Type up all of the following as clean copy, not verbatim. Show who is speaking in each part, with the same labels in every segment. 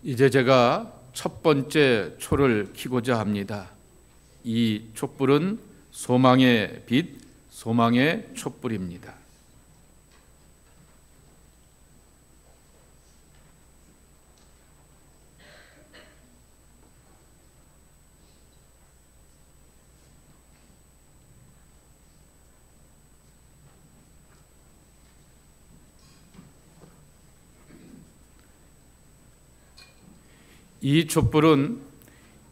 Speaker 1: 이제 제가 첫 번째 초를 켜고자 합니다. 이 촛불은 소망의 빛, 소망의 촛불입니다. 이 촛불은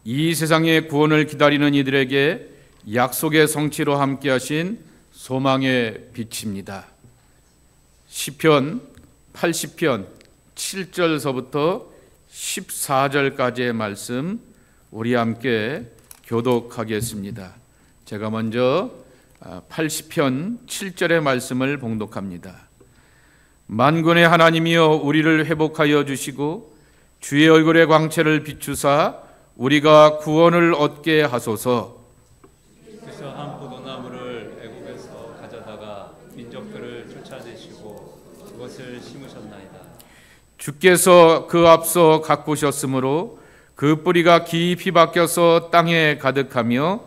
Speaker 1: 이 세상의 구원을 기다리는 이들에게 약속의 성취로 함께하신 소망의 빛입니다. 시편 80편 7절서부터 14절까지의 말씀 우리 함께 교독하겠습니다. 제가 먼저 80편 7절의 말씀을 봉독합니다. 만군의 하나님이여 우리를 회복하여 주시고 주의 얼굴의 광채를 비추사 우리가 구원을 얻게 하소서.
Speaker 2: 주께서 한 포도나무를 애굽에서 가져다가 민족들을 쫓아내시고 그것을 심으셨나이다.
Speaker 1: 주께서 그 앞서 가꾸셨으므로 그 뿌리가 깊이 박혀서 땅에 가득하며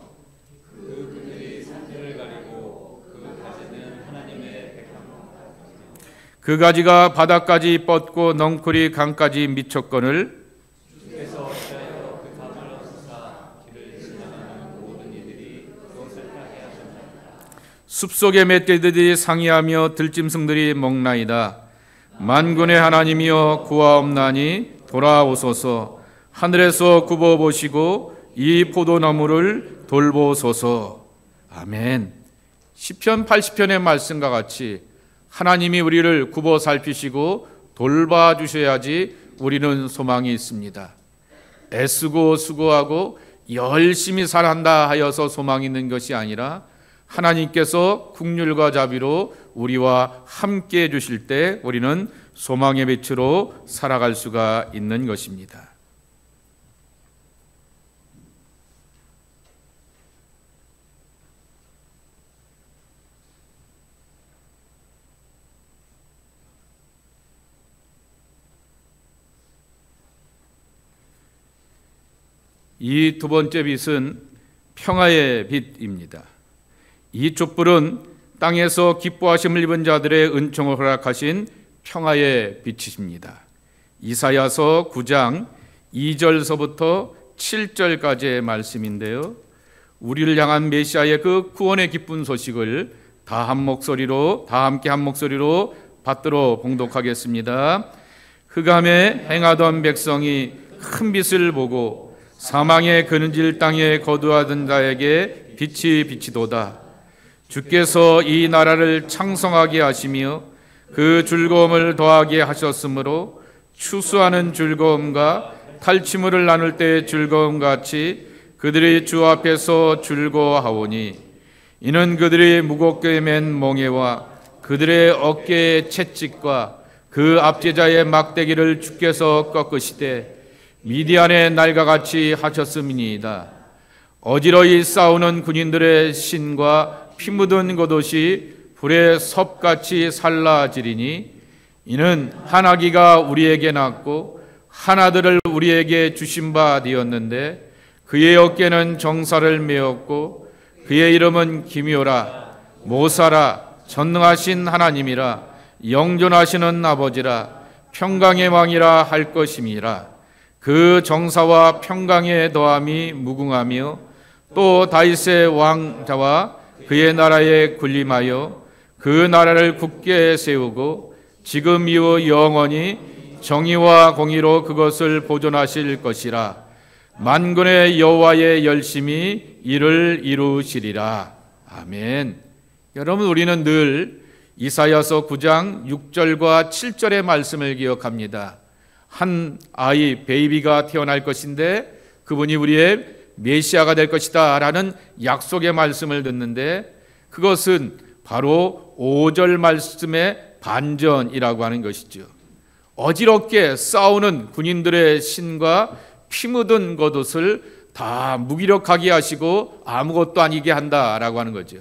Speaker 2: 그 그늘이 산들을 가리고 그 가지는 하나님의 백향과
Speaker 1: 그 가지가 바다까지 뻗고 넝쿨이 강까지 미쳤거늘
Speaker 2: 주께서 어찌하여 그 담을 없으사 길을 지나가는 모든 이들이 그것을 타게 하셨나이다.
Speaker 1: 숲속의 멧돼지들이 상의하며 들짐승들이 먹나이다. 만군의 하나님이여 구하옵나니 돌아오소서. 하늘에서 굽어보시고 이 포도나무를 돌보소서. 아멘. 시편 80편의 말씀과 같이 하나님이 우리를 굽어 살피시고 돌봐주셔야지 우리는 소망이 있습니다. 애쓰고 수고하고 열심히 살한다 하여서 소망이 있는 것이 아니라 하나님께서 긍휼과 자비로 우리와 함께 해주실 때 우리는 소망의 빛으로 살아갈 수가 있는 것입니다. 이 두 번째 빛은 평화의 빛입니다. 이 촛불은 땅에서 기뻐하심을 입은 자들의 은총을 허락하신 평화의 빛이십니다. 이사야서 9장 2절서부터 7절까지의 말씀인데요. 우리를 향한 메시아의 그 구원의 기쁜 소식을 다 함께 한 목소리로 받들어 봉독하겠습니다. 흑암에 행하던 백성이 큰 빛을 보고 사망의 그늘질 땅에 거두하던 자에게 빛이 비치도다. 주께서 이 나라를 창성하게 하시며 그 즐거움을 더하게 하셨으므로 추수하는 즐거움과 탈취물을 나눌 때의 즐거움같이 그들이 주 앞에서 즐거워하오니 이는 그들이 무겁게 맨 멍에와 그들의 어깨의 채찍과 그 압제자의 막대기를 주께서 꺾으시되 미디안의 날과 같이 하셨음이니이다. 어지러이 싸우는 군인들의 신과 피 묻은 겉옷이 불의 섭같이 살라지리니 이는 한 아기가 우리에게 낳고 한 아들을 우리에게 주신 바 되었는데 그의 어깨는 정사를 메었고 그의 이름은 기묘라 모사라 전능하신 하나님이라 영존하시는 아버지라 평강의 왕이라 할 것임이라. 그 정사와 평강의 더함이 무궁하며 또 다윗의 왕자와 그의 나라에 군림하여 그 나라를 굳게 세우고 지금 이후 영원히 정의와 공의로 그것을 보존하실 것이라. 만군의 여호와의 열심히 이를 이루시리라. 아멘. 여러분, 우리는 늘 이사야서 9장 6절과 7절의 말씀을 기억합니다. 한 아이, 베이비가 태어날 것인데 그분이 우리의 메시아가 될 것이다 라는 약속의 말씀을 듣는데 그것은 바로 5절 말씀의 반전이라고 하는 것이죠. 어지럽게 싸우는 군인들의 신과 피 묻은 겉옷을 다 무기력하게 하시고 아무것도 아니게 한다라고 하는 거죠.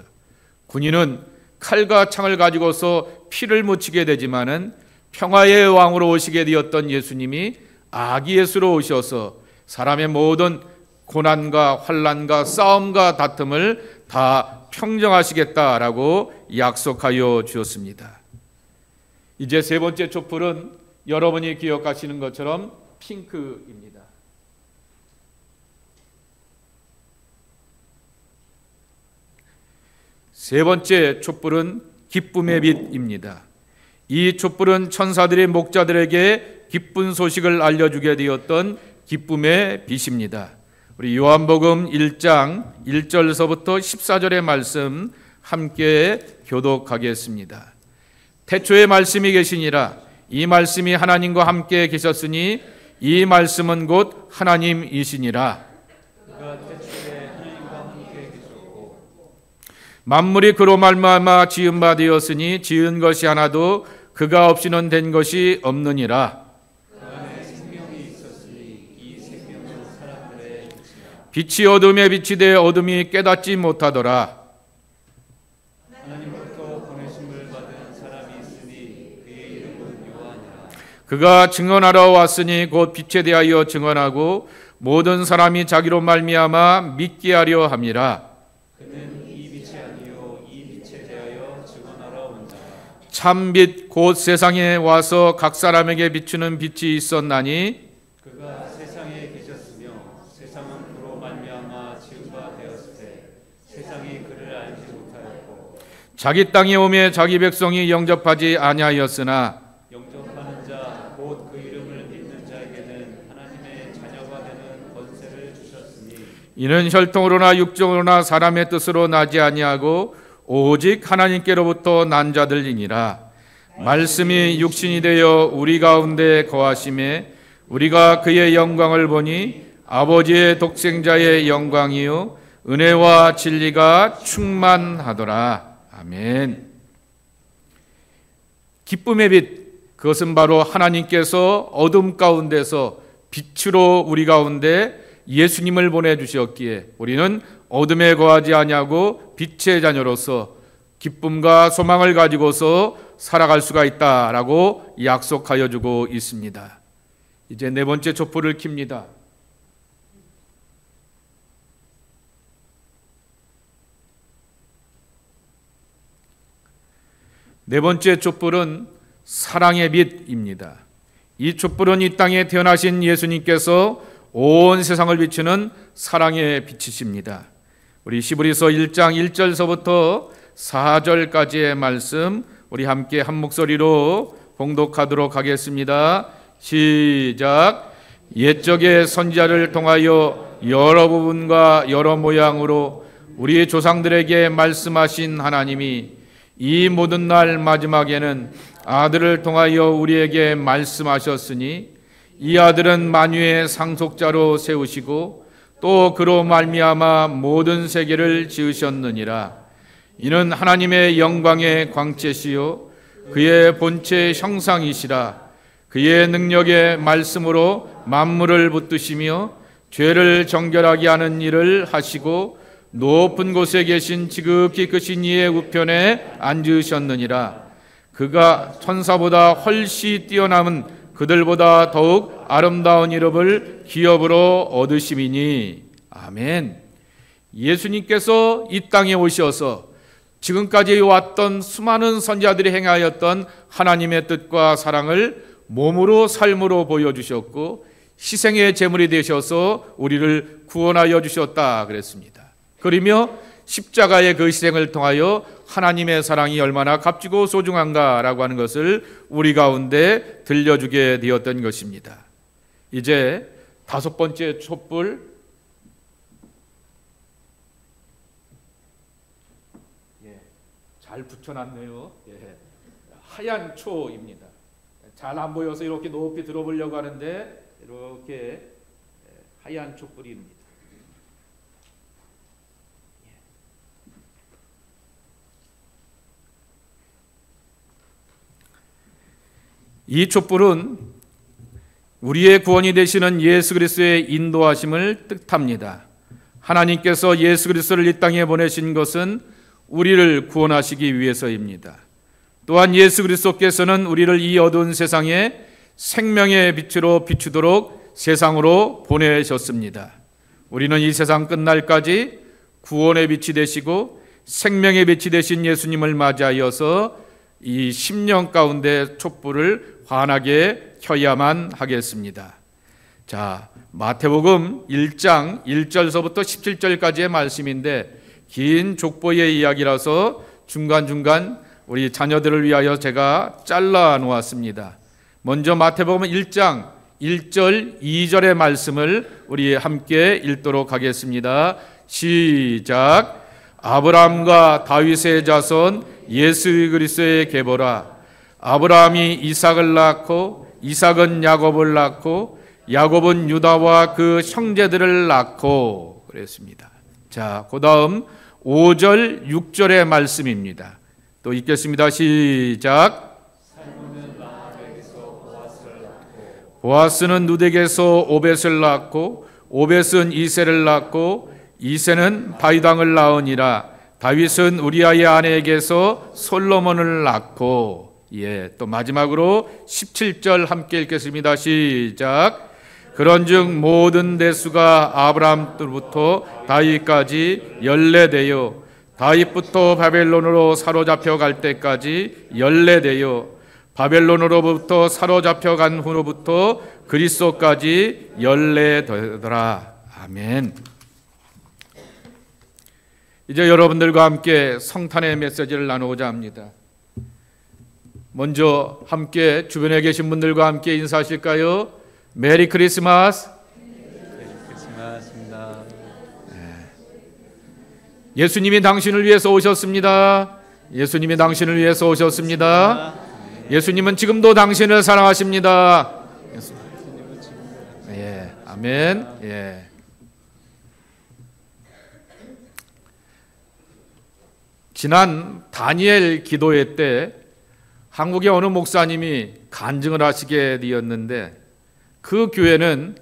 Speaker 1: 군인은 칼과 창을 가지고서 피를 묻히게 되지만은 평화의 왕으로 오시게 되었던 예수님이 아기 예수로 오셔서 사람의 모든 고난과 환난과 싸움과 다툼을 다 평정하시겠다라고 약속하여 주었습니다. 이제 세 번째 촛불은 여러분이 기억하시는 것처럼 핑크입니다. 세 번째 촛불은 기쁨의 빛입니다. 이 촛불은 천사들이 목자들에게 기쁜 소식을 알려주게 되었던 기쁨의 빛입니다. 우리 요한복음 1장 1절서부터 14절의 말씀 함께 교독하겠습니다. 태초에 말씀이 계시니라. 이 말씀이 하나님과 함께 계셨으니 이 말씀은 곧 하나님이시니라.
Speaker 2: 그가 태초에 하나님과 함께 계셨고
Speaker 1: 만물이 그로 말미암아 지은 바 되었으니 지은 것이 하나도 그가 없이는 된 것이 없느니라.
Speaker 2: 그 안에 생명이 있었으니 이 생명은 사람들의 빛이라.
Speaker 1: 빛이 어둠에 빛이 되어 어둠이 깨닫지 못하더라.
Speaker 2: 하나님부터 보내심을 받은 사람이 있으니 그의 이름은 요한이라.
Speaker 1: 그가 증언하러 왔으니 곧 빛에 대하여 증언하고 모든 사람이 자기로 말미암아 믿게 하려 함이라.
Speaker 2: 그는 이 빛이 아니요 이 빛에 대하여 증언하러 온 자라.
Speaker 1: 참빛 곧 세상에 와서 각 사람에게 비추는 빛이 있었나니
Speaker 2: 그가 세상에 계셨으며 세상은 그로 말미암아 지은 바 되었을 때 세상이 그를 알지 못하였고
Speaker 1: 자기 땅에 오매 자기 백성이 영접하지 아니하였으나
Speaker 2: 영접하는 자 곧 그 이름을 믿는 자에게는 하나님의 자녀가 되는 권세를 주셨으니
Speaker 1: 이는 혈통으로나 육정으로나 사람의 뜻으로 나지 아니하고 오직 하나님께로부터 난 자들이니라. 말씀이 육신이 되어 우리 가운데 거하심에 우리가 그의 영광을 보니 아버지의 독생자의 영광이요 은혜와 진리가 충만하더라. 아멘. 기쁨의 빛, 그것은 바로 하나님께서 어둠 가운데서 빛으로 우리 가운데 예수님을 보내주셨기에 우리는 어둠에 거하지 아니하고 빛의 자녀로서 기쁨과 소망을 가지고서 살아갈 수가 있다라고 약속하여 주고 있습니다. 이제 네 번째 촛불을 켭니다. 네 번째 촛불은 사랑의 빛입니다. 이 촛불은 이 땅에 태어나신 예수님께서 온 세상을 비추는 사랑의 빛이십니다. 우리 시브리서 1장 1절서부터 4절까지의 말씀 우리 함께 한 목소리로 봉독하도록 하겠습니다. 시작. 옛적의 선지자를 통하여 여러 부분과 여러 모양으로 우리 조상들에게 말씀하신 하나님이 이 모든 날 마지막에는 아들을 통하여 우리에게 말씀하셨으니 이 아들은 만유의 상속자로 세우시고 또 그로 말미암아 모든 세계를 지으셨느니라. 이는 하나님의 영광의 광채시요 그의 본체 형상이시라. 그의 능력의 말씀으로 만물을 붙드시며 죄를 정결하게 하는 일을 하시고 높은 곳에 계신 지극히 크신 이의 우편에 앉으셨느니라. 그가 천사보다 훨씬 뛰어남은 그들보다 더욱 아름다운 이름을 기업으로 얻으심이니. 아멘. 예수님께서 이 땅에 오셔서 지금까지 왔던 수많은 선지자들이 행하였던 하나님의 뜻과 사랑을 몸으로 삶으로 보여주셨고 희생의 제물이 되셔서 우리를 구원하여 주셨다 그랬습니다. 그러며 십자가의 그 희생을 통하여 하나님의 사랑이 얼마나 값지고 소중한가라고 하는 것을 우리 가운데 들려주게 되었던 것입니다. 이제 다섯 번째 촛불, 잘 붙여놨네요. 하얀 초입니다. 잘 안 보여서 이렇게 높이 들어보려고 하는데 이렇게 하얀 촛불입니다. 이 촛불은 우리의 구원이 되시는 예수 그리스도의 인도하심을 뜻합니다. 하나님께서 예수 그리스도를 이 땅에 보내신 것은 우리를 구원하시기 위해서입니다. 또한 예수 그리스도께서는 우리를 이 어두운 세상에 생명의 빛으로 비추도록 세상으로 보내셨습니다. 우리는 이 세상 끝날까지 구원의 빛이 되시고 생명의 빛이 되신 예수님을 맞이하여서 이 10년 가운데 촛불을 환하게 켜야만 하겠습니다. 자, 마태복음 1장 1절서부터 17절까지의 말씀인데 긴 족보의 이야기라서 중간중간 우리 자녀들을 위하여 제가 잘라 놓았습니다. 먼저 마태복음 1장 1절 2절의 말씀을 우리 함께 읽도록 하겠습니다. 시작. 아브라함과 다윗의 자손 예수 그리스도의 계보라. 아브라함이 이삭을 낳고 이삭은 야곱을 낳고 야곱은 유다와 그 형제들을 낳고 그랬습니다. 자, 그 다음 5절 6절의 말씀입니다. 또 읽겠습니다. 시작. 보아스는 누덱에서 오벳을 낳고 오벳은 이새를 낳고 이새는 다윗왕을 낳으니라. 다윗은 우리아의 아내에게서 솔로몬을 낳고. 또 마지막으로 17절 함께 읽겠습니다. 시작. 그런즉 모든 대수가 아브라함부터 다윗까지 연례되어 다윗부터 바벨론으로 사로잡혀 갈 때까지 연례되어 바벨론으로부터 사로잡혀 간 후로부터 그리스도까지 연례되더라. 아멘. 이제 여러분들과 함께 성탄의 메시지를 나누고자 합니다. 먼저 함께 주변에 계신 분들과 함께 인사하실까요? 메리 크리스마스.
Speaker 2: 메리 크리스마스입니다.
Speaker 1: 예수님이 당신을 위해서 오셨습니다. 예수님이 당신을 위해서 오셨습니다. 예수님은 지금도 당신을 사랑하십니다. 아멘. 지난 다니엘 기도회 때 한국의 어느 목사님이 간증을 하시게 되었는데 그 교회는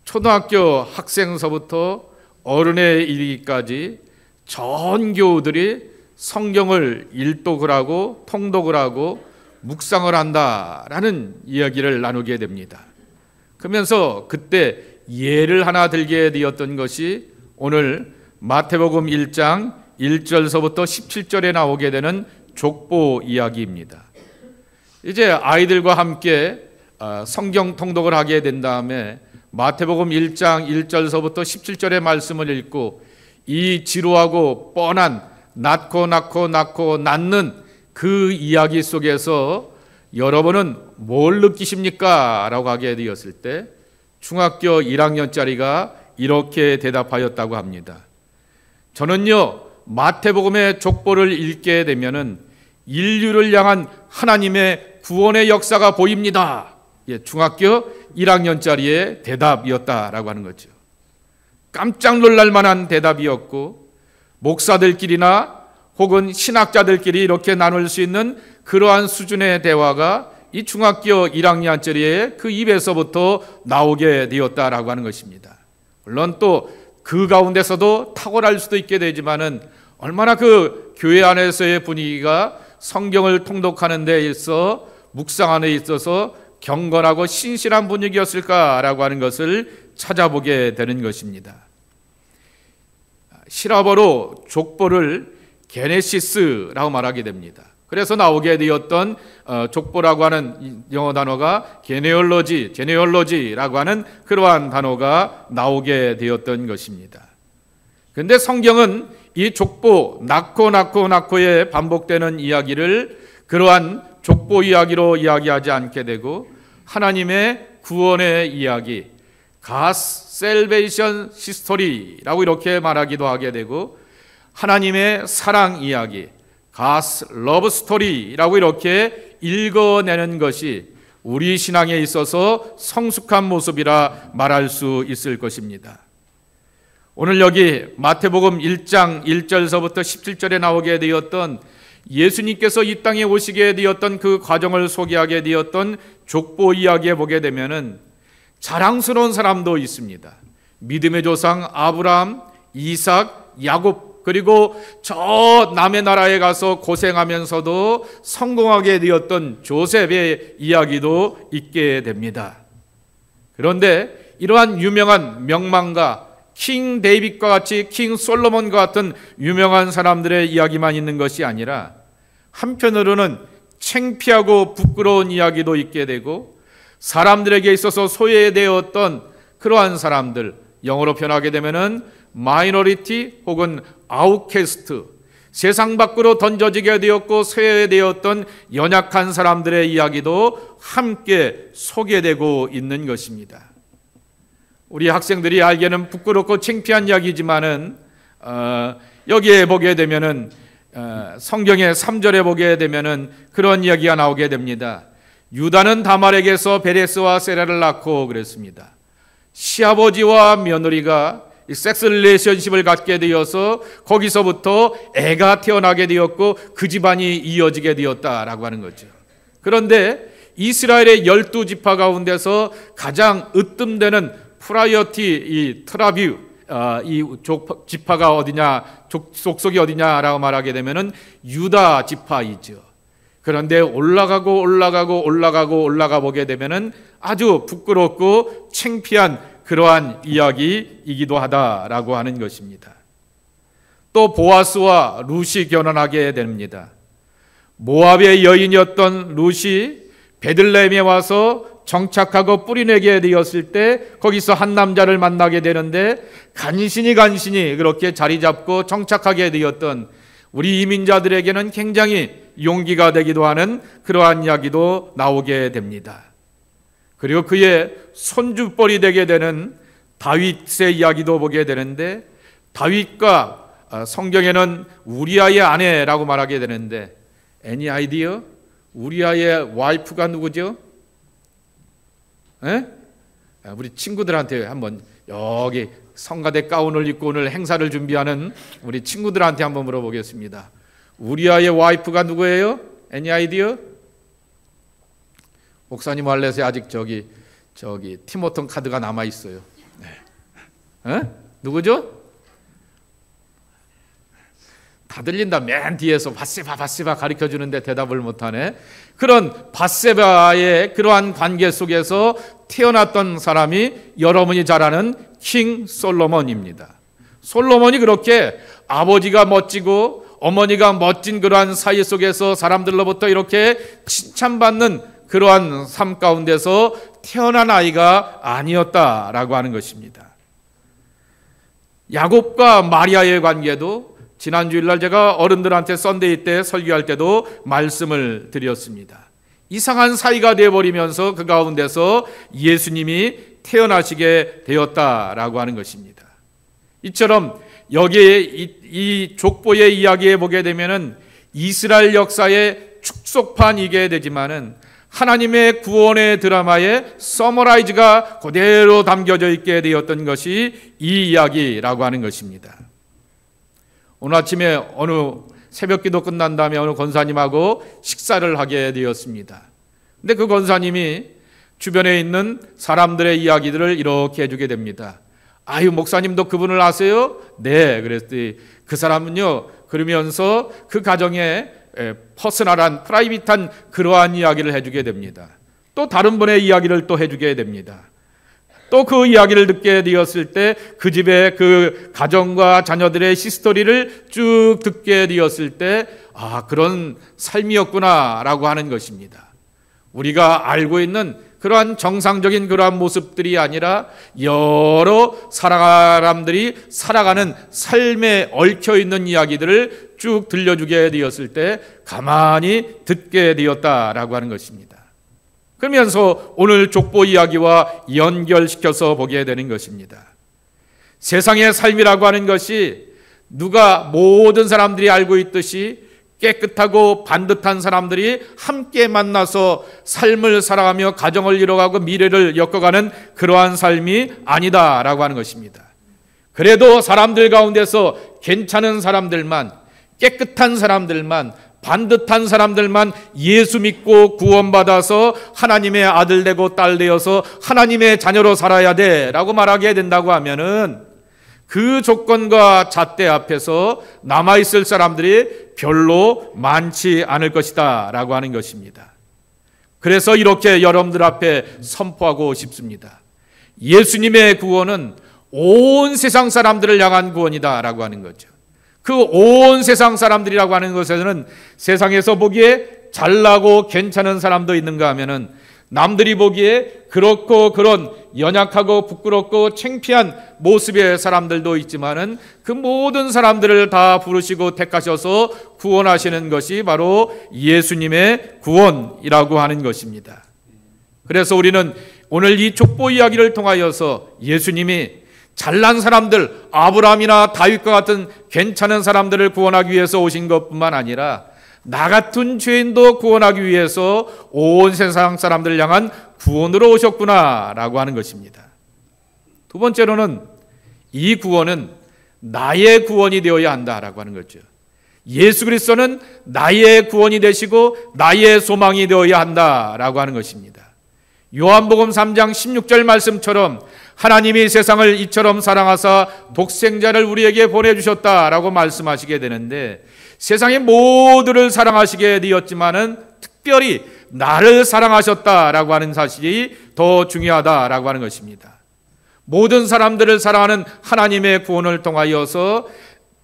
Speaker 1: 초등학교 학생서부터 어른에 이르기까지 전 교우들이 성경을 일독을 하고 통독을 하고 묵상을 한다라는 이야기를 나누게 됩니다. 그러면서 그때 예를 하나 들게 되었던 것이 오늘 마태복음 1장 1절서부터 17절에 나오게 되는 족보 이야기입니다. 이제 아이들과 함께 성경 통독을 하게 된 다음에 마태복음 1장 1절서부터 17절의 말씀을 읽고 이 지루하고 뻔한 낳고 낳는 그 이야기 속에서 여러분은 뭘 느끼십니까? 라고 하게 되었을 때 중학교 1학년짜리가 이렇게 대답하였다고 합니다. 저는요, 마태복음의 족보를 읽게 되면은 인류를 향한 하나님의 구원의 역사가 보입니다. 중학교 1학년짜리의 대답이었다라고 하는 거죠. 깜짝 놀랄 만한 대답이었고 목사들끼리나 혹은 신학자들끼리 이렇게 나눌 수 있는 그러한 수준의 대화가 이 중학교 1학년짜리의 그 입에서부터 나오게 되었다라고 하는 것입니다. 물론 또 그 가운데서도 탁월할 수도 있게 되지만은 얼마나 그 교회 안에서의 분위기가 성경을 통독하는 데 있어 묵상하는 데 있어서 경건하고 신실한 분위기였을까라고 하는 것을 찾아보게 되는 것입니다. 시라버로 족보를 게네시스라고 말하게 됩니다. 그래서 나오게 되었던 족보라고 하는 영어 단어가 제네올로지라고 하는 그러한 단어가 나오게 되었던 것입니다. 그런데 성경은 이 족보 낳고에 반복되는 이야기를 그러한 족보 이야기로 이야기하지 않게 되고 하나님의 구원의 이야기, God's Salvation History라고 이렇게 말하기도 하게 되고 하나님의 사랑 이야기, God's Love Story라고 이렇게 읽어내는 것이 우리 신앙에 있어서 성숙한 모습이라 말할 수 있을 것입니다. 오늘 여기 마태복음 1장 1절서부터 17절에 나오게 되었던 예수님께서 이 땅에 오시게 되었던 그 과정을 소개하게 되었던 족보 이야기에 보게 되면은 자랑스러운 사람도 있습니다. 믿음의 조상 아브라함, 이삭, 야곱 그리고 저 남의 나라에 가서 고생하면서도 성공하게 되었던 조셉의 이야기도 있게 됩니다. 그런데 이러한 유명한 명망가 킹 데이빗과 같이 킹 솔로몬과 같은 유명한 사람들의 이야기만 있는 것이 아니라 한편으로는 창피하고 부끄러운 이야기도 있게 되고 사람들에게 있어서 소외되었던 그러한 사람들, 영어로 표현하게 되면은 마이너리티 혹은 아웃캐스트, 세상 밖으로 던져지게 되었고 소외되었던 연약한 사람들의 이야기도 함께 소개되고 있는 것입니다. 우리 학생들이 알기에는 부끄럽고 창피한 이야기지만은 여기에 보게 되면은 성경의 3절에 보게 되면은 그런 이야기가 나오게 됩니다. 유다는 다말에게서 베레스와 세라를 낳고 그랬습니다. 시아버지와 며느리가 섹스 릴레이션십을 갖게 되어서 거기서부터 애가 태어나게 되었고 그 집안이 이어지게 되었다라고 하는 거죠. 그런데 이스라엘의 12지파 가운데서 가장 으뜸되는 프라이어티 이 트라뷰 이 지파가 어디냐, 족속이 어디냐라고 말하게 되면은 유다 지파이죠. 그런데 올라가 보게 되면은 아주 부끄럽고 창피한 그러한 이야기이기도 하다라고 하는 것입니다. 또 보아스와 룻이 결혼하게 됩니다. 모압의 여인이었던 룻이 베들레헴에 와서 정착하고 뿌리내게 되었을 때 거기서 한 남자를 만나게 되는데 간신히 그렇게 자리 잡고 정착하게 되었던 우리 이민자들에게는 굉장히 용기가 되기도 하는 그러한 이야기도 나오게 됩니다. 그리고 그의 손주뻘이 되게 되는 다윗의 이야기도 보게 되는데 다윗과 성경에는 우리아의 아내라고 말하게 되는데 애니 아이디어? 우리아의 와이프가 누구죠? 에? 우리 친구들한테 한번 여기 성가대 가운을 입고 오늘 행사를 준비하는 우리 친구들한테 한번 물어보겠습니다. 우리아의 와이프가 누구예요? 애니 아이디어? 목사님 할래서 아직 저기 티모턴 카드가 남아 있어요. 네. 누구죠? 다 들린다. 맨 뒤에서 바세바 가르쳐 주는데 대답을 못하네. 그런 바세바의 그러한 관계 속에서 태어났던 사람이 여러분이 잘 아는 킹 솔로몬입니다. 솔로몬이 그렇게 아버지가 멋지고 어머니가 멋진 그러한 사이 속에서 사람들로부터 이렇게 칭찬받는 그러한 삶 가운데서 태어난 아이가 아니었다라고 하는 것입니다. 야곱과 마리아의 관계도 지난 주일날 제가 어른들한테 썬데이 때 설교할 때도 말씀을 드렸습니다. 이상한 사이가 되어버리면서 그 가운데서 예수님이 태어나시게 되었다라고 하는 것입니다. 이처럼 여기에 이 족보의 이야기에 보게 되면은 이스라엘 역사의 축소판이게 되지만은 하나님의 구원의 드라마에 서머라이즈가 그대로 담겨져 있게 되었던 것이 이 이야기라고 하는 것입니다. 오늘 아침에 어느 새벽기도 끝난 다음에 어느 권사님하고 식사를 하게 되었습니다. 근데 그 권사님이 주변에 있는 사람들의 이야기들을 이렇게 해주게 됩니다. 아유, 목사님도 그분을 아세요? 네, 그랬더니 그 사람은요, 그러면서 그 가정에 퍼스널한 프라이빗한 그러한 이야기를 해주게 됩니다. 또 다른 분의 이야기를 또 해주게 됩니다. 또 그 이야기를 듣게 되었을 때 그 집의 그 가정과 자녀들의 히스토리를 쭉 듣게 되었을 때 그런 삶이었구나라고 하는 것입니다. 우리가 알고 있는 그러한 정상적인 그러한 모습들이 아니라 여러 사람들이 살아가는 삶에 얽혀있는 이야기들을 쭉 들려주게 되었을 때 가만히 듣게 되었다라고 하는 것입니다. 그러면서 오늘 족보 이야기와 연결시켜서 보게 되는 것입니다. 세상의 삶이라고 하는 것이 누가 모든 사람들이 알고 있듯이 깨끗하고 반듯한 사람들이 함께 만나서 삶을 살아가며 가정을 이뤄가고 미래를 엮어가는 그러한 삶이 아니다라고 하는 것입니다. 그래도 사람들 가운데서 괜찮은 사람들만, 깨끗한 사람들만, 반듯한 사람들만 예수 믿고 구원받아서 하나님의 아들 되고 딸 되어서 하나님의 자녀로 살아야 돼 라고 말하게 된다고 하면은 그 조건과 잣대 앞에서 남아있을 사람들이 별로 많지 않을 것이다 라고 하는 것입니다. 그래서 이렇게 여러분들 앞에 선포하고 싶습니다. 예수님의 구원은 온 세상 사람들을 향한 구원이다 라고 하는 거죠. 그 온 세상 사람들이라고 하는 것에는 세상에서 보기에 잘나고 괜찮은 사람도 있는가 하면은 남들이 보기에 그렇고 그런 연약하고 부끄럽고 창피한 모습의 사람들도 있지만은 그 모든 사람들을 다 부르시고 택하셔서 구원하시는 것이 바로 예수님의 구원이라고 하는 것입니다. 그래서 우리는 오늘 이 족보 이야기를 통하여서 예수님이 잘난 사람들, 아브라함이나 다윗과 같은 괜찮은 사람들을 구원하기 위해서 오신 것뿐만 아니라 나 같은 죄인도 구원하기 위해서 온 세상 사람들을 향한 구원으로 오셨구나라고 하는 것입니다. 두 번째로는 이 구원은 나의 구원이 되어야 한다라고 하는 거죠. 예수 그리스도는 나의 구원이 되시고 나의 소망이 되어야 한다라고 하는 것입니다. 요한복음 3장 16절 말씀처럼 하나님이 세상을 이처럼 사랑하사 독생자를 우리에게 보내주셨다라고 말씀하시게 되는데 세상의 모두를 사랑하시게 되었지만은 특별히 나를 사랑하셨다라고 하는 사실이 더 중요하다라고 하는 것입니다. 모든 사람들을 사랑하는 하나님의 구원을 통하여서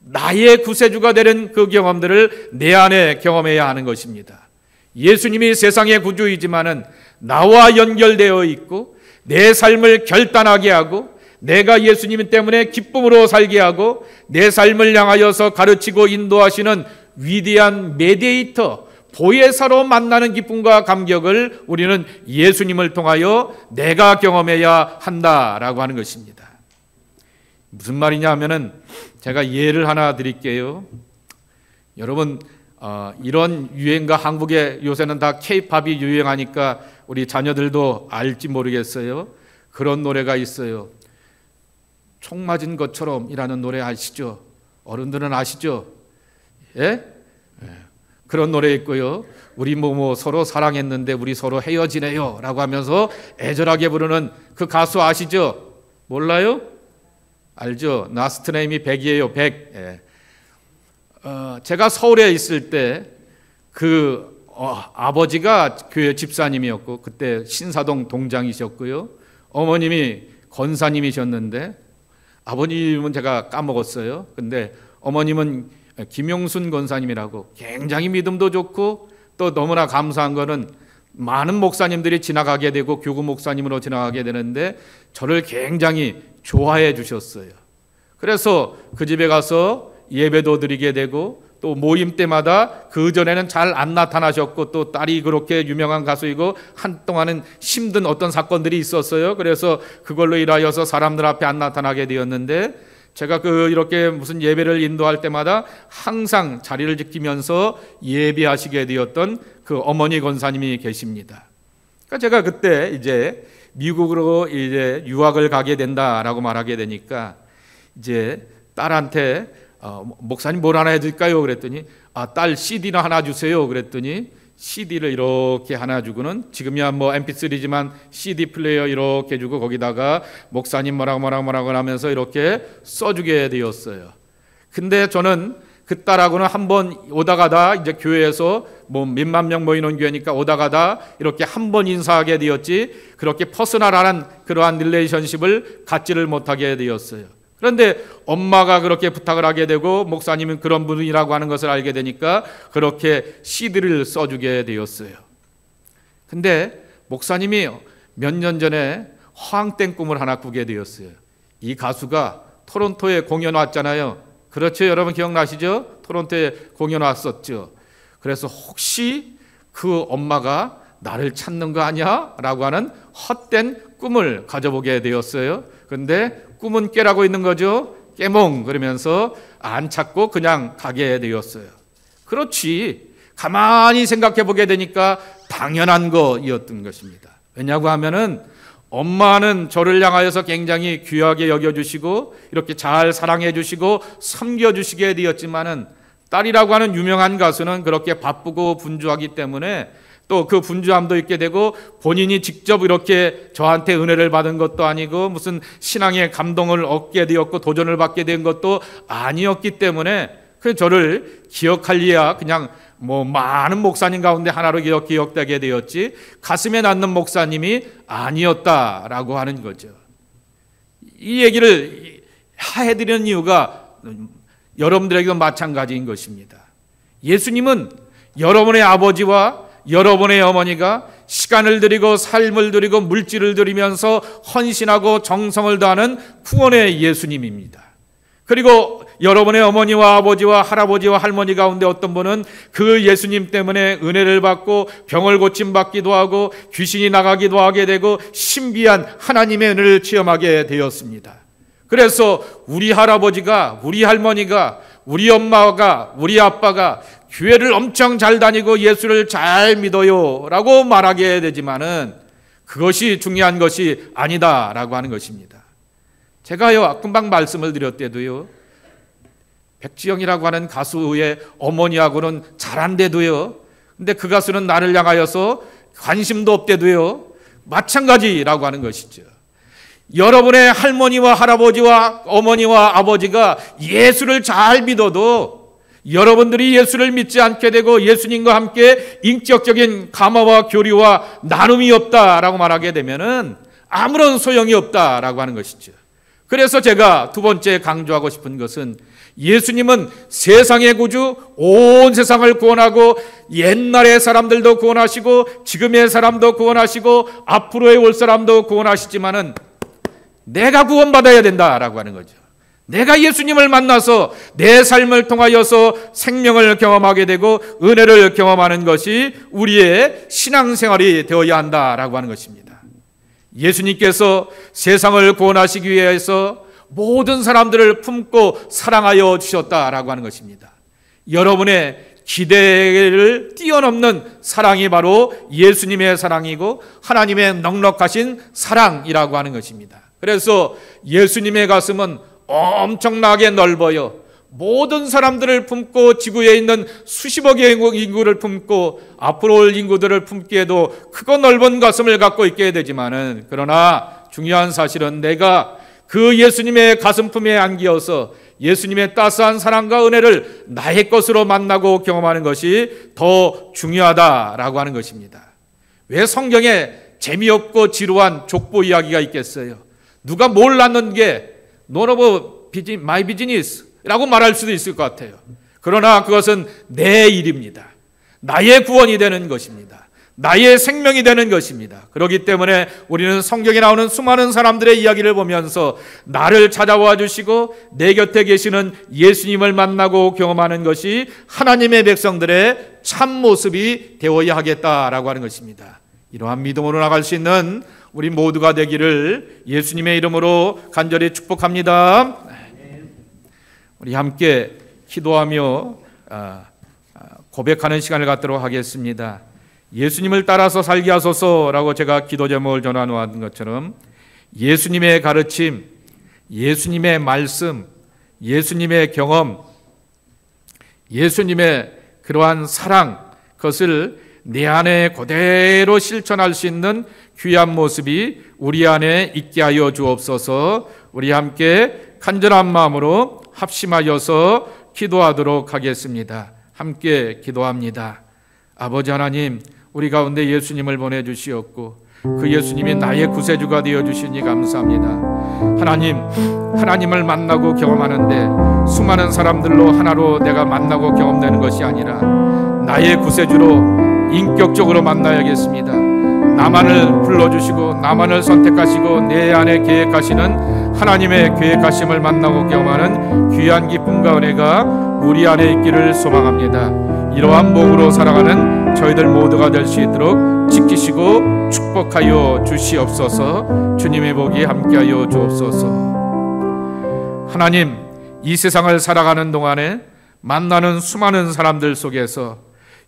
Speaker 1: 나의 구세주가 되는 그 경험들을 내 안에 경험해야 하는 것입니다. 예수님이 세상의 구주이지만은 나와 연결되어 있고 내 삶을 결단하게 하고 내가 예수님 때문에 기쁨으로 살게 하고 내 삶을 향하여서 가르치고 인도하시는 위대한 메디에이터, 보혜사로 만나는 기쁨과 감격을 우리는 예수님을 통하여 내가 경험해야 한다라고 하는 것입니다. 무슨 말이냐 하면은 제가 예를 하나 드릴게요. 여러분 이런 유행가, 한국에 요새는 다 K-팝이 유행하니까 우리 자녀들도 알지 모르겠어요. 그런 노래가 있어요. 총 맞은 것처럼이라는 노래 아시죠? 어른들은 아시죠? 예? 그런 노래 있고요. 우리 뭐 서로 사랑했는데 우리 서로 헤어지네요 라고 하면서 애절하게 부르는 그 가수 아시죠? 몰라요? 알죠? 라스트 네임이 백이에요. 백. 예. 제가 서울에 있을 때 아버지가 교회 집사님이었고 그때 신사동 동장이셨고요. 어머님이 권사님이셨는데 아버님은 제가 까먹었어요. 근데 어머님은 김용순 권사님이라고 굉장히 믿음도 좋고 또 너무나 감사한 거는 많은 목사님들이 지나가게 되고 교구 목사님으로 지나가게 되는데 저를 굉장히 좋아해 주셨어요. 그래서 그 집에 가서 예배도 드리게 되고 또 모임 때마다 그전에는 잘 안 나타나셨고 또 딸이 그렇게 유명한 가수이고 한동안은 힘든 어떤 사건들이 있었어요. 그래서 그걸로 인하여서 사람들 앞에 안 나타나게 되었는데 제가 이렇게 무슨 예배를 인도할 때마다 항상 자리를 지키면서 예배하시게 되었던 그 어머니 권사님이 계십니다. 그러니까 제가 그때 이제 미국으로 이제 유학을 가게 된다라고 말하게 되니까 이제 딸한테 목사님 뭘 하나 해드릴까요? 그랬더니 딸 CD나 하나 주세요. 그랬더니 CD를 이렇게 하나 주고는 지금이야 뭐 MP3지만 CD 플레이어 이렇게 주고 거기다가 목사님 뭐라고 하면서 이렇게 써주게 되었어요. 근데 저는 그 딸하고는 한번 오다 가다 이제 교회에서 뭐 몇만 명 모이는 교회니까 오다 가다 이렇게 한 번 인사하게 되었지 그렇게 퍼스널한 그러한 릴레이션십을 갖지를 못하게 되었어요. 그런데 엄마가 그렇게 부탁을 하게 되고 목사님은 그런 분이라고 하는 것을 알게 되니까 그렇게 CD를 써주게 되었어요. 근데 목사님이 몇 년 전에 허황된 꿈을 하나 꾸게 되었어요. 이 가수가 토론토에 공연 왔잖아요. 그렇죠? 여러분 기억나시죠? 토론토에 공연 왔었죠. 그래서 혹시 그 엄마가 나를 찾는 거 아니야? 라고 하는 헛된 꿈을 가져보게 되었어요. 근데 꿈은 깨라고 있는 거죠. 깨몽 그러면서 안 찾고 그냥 가게 되었어요. 그렇지. 가만히 생각해 보게 되니까 당연한 거였던 것입니다. 왜냐고 하면은 엄마는 저를 향하여서 굉장히 귀하게 여겨주시고 이렇게 잘 사랑해 주시고 섬겨주시게 되었지만은 딸이라고 하는 유명한 가수는 그렇게 바쁘고 분주하기 때문에 또 그 분주함도 있게 되고 본인이 직접 이렇게 저한테 은혜를 받은 것도 아니고 무슨 신앙의 감동을 얻게 되었고 도전을 받게 된 것도 아니었기 때문에 그 저를 기억할리야 그냥 많은 목사님 가운데 하나로 기억되게 되었지 가슴에 낳는 목사님이 아니었다라고 하는 거죠. 이 얘기를 해드리는 이유가 여러분들에게도 마찬가지인 것입니다. 예수님은 여러분의 아버지와 여러분의 어머니가 시간을 들이고 삶을 들이고 물질을 들이면서 헌신하고 정성을 다하는 구원의 예수님입니다. 그리고 여러분의 어머니와 아버지와 할아버지와 할머니 가운데 어떤 분은 그 예수님 때문에 은혜를 받고 병을 고침받기도 하고 귀신이 나가기도 하게 되고 신비한 하나님의 은혜를 체험하게 되었습니다. 그래서 우리 할아버지가, 우리 할머니가, 우리 엄마가, 우리 아빠가 교회를 엄청 잘 다니고 예수를 잘 믿어요 라고 말하게 되지만은 그것이 중요한 것이 아니다라고 하는 것입니다. 제가요 금방 말씀을 드렸대도요 백지영이라고 하는 가수의 어머니하고는 잘한데도요 근데 그 가수는 나를 향하여서 관심도 없대도요 마찬가지라고 하는 것이죠. 여러분의 할머니와 할아버지와 어머니와 아버지가 예수를 잘 믿어도 여러분들이 예수를 믿지 않게 되고 예수님과 함께 인격적인 감화와 교류와 나눔이 없다라고 말하게 되면은 아무런 소용이 없다라고 하는 것이죠. 그래서 제가 두 번째 강조하고 싶은 것은 예수님은 세상의 구주, 온 세상을 구원하고 옛날의 사람들도 구원하시고 지금의 사람도 구원하시고 앞으로의 올 사람도 구원하시지만은 내가 구원받아야 된다라고 하는 거죠. 내가 예수님을 만나서 내 삶을 통하여서 생명을 경험하게 되고 은혜를 경험하는 것이 우리의 신앙생활이 되어야 한다라고 하는 것입니다. 예수님께서 세상을 구원하시기 위해서 모든 사람들을 품고 사랑하여 주셨다라고 하는 것입니다. 여러분의 기대를 뛰어넘는 사랑이 바로 예수님의 사랑이고 하나님의 넉넉하신 사랑이라고 하는 것입니다. 그래서 예수님의 가슴은 엄청나게 넓어요. 모든 사람들을 품고 지구에 있는 수십억의 인구를 품고 앞으로 올 인구들을 품기에도 크고 넓은 가슴을 갖고 있게 되지만은 그러나 중요한 사실은 내가 그 예수님의 가슴품에 안기어서 예수님의 따스한 사랑과 은혜를 나의 것으로 만나고 경험하는 것이 더 중요하다라고 하는 것입니다. 왜 성경에 재미없고 지루한 족보 이야기가 있겠어요? 누가 뭘 낳는 게 none of my business 라고 말할 수도 있을 것 같아요. 그러나 그것은 내 일입니다. 나의 구원이 되는 것입니다. 나의 생명이 되는 것입니다. 그렇기 때문에 우리는 성경에 나오는 수많은 사람들의 이야기를 보면서 나를 찾아와 주시고 내 곁에 계시는 예수님을 만나고 경험하는 것이 하나님의 백성들의 참 모습이 되어야 하겠다라고 하는 것입니다. 이러한 믿음으로 나갈 수 있는 우리 모두가 되기를 예수님의 이름으로 간절히 축복합니다. 우리 함께 기도하며 고백하는 시간을 갖도록 하겠습니다. 예수님을 따라서 살게 하소서라고 제가 기도 제목을 전해놓은 것처럼 예수님의 가르침, 예수님의 말씀, 예수님의 경험, 예수님의 그러한 사랑, 그것을 내 안에 그대로 실천할 수 있는 귀한 모습이 우리 안에 있게 하여 주옵소서. 우리 함께 간절한 마음으로 합심하여서 기도하도록 하겠습니다. 함께 기도합니다. 아버지 하나님, 우리 가운데 예수님을 보내주시었고 그 예수님이 나의 구세주가 되어주시니 감사합니다. 하나님을 만나고 경험하는데 수많은 사람들로 하나로 내가 만나고 경험되는 것이 아니라 나의 구세주로 인격적으로 만나야겠습니다. 나만을 불러주시고 나만을 선택하시고 내 안에 계획하시는 하나님의 계획하심을 만나고 경험하는 귀한 기쁨과 은혜가 우리 안에 있기를 소망합니다. 이러한 복으로 살아가는 저희들 모두가 될 수 있도록 지키시고 축복하여 주시옵소서. 주님의 복이 함께하여 주옵소서. 하나님, 이 세상을 살아가는 동안에 만나는 수많은 사람들 속에서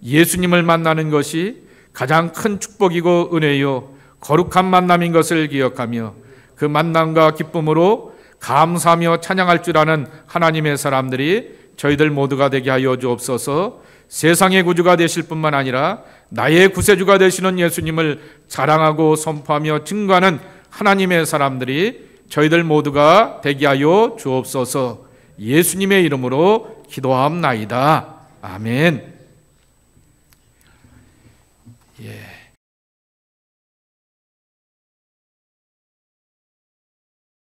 Speaker 1: 예수님을 만나는 것이 가장 큰 축복이고 은혜요 거룩한 만남인 것을 기억하며 그 만남과 기쁨으로 감사하며 찬양할 줄 아는 하나님의 사람들이 저희들 모두가 되게 하여 주옵소서. 세상의 구주가 되실 뿐만 아니라 나의 구세주가 되시는 예수님을 자랑하고 선포하며 증거하는 하나님의 사람들이 저희들 모두가 되게 하여 주옵소서. 예수님의 이름으로 기도하옵나이다. 아멘. 예.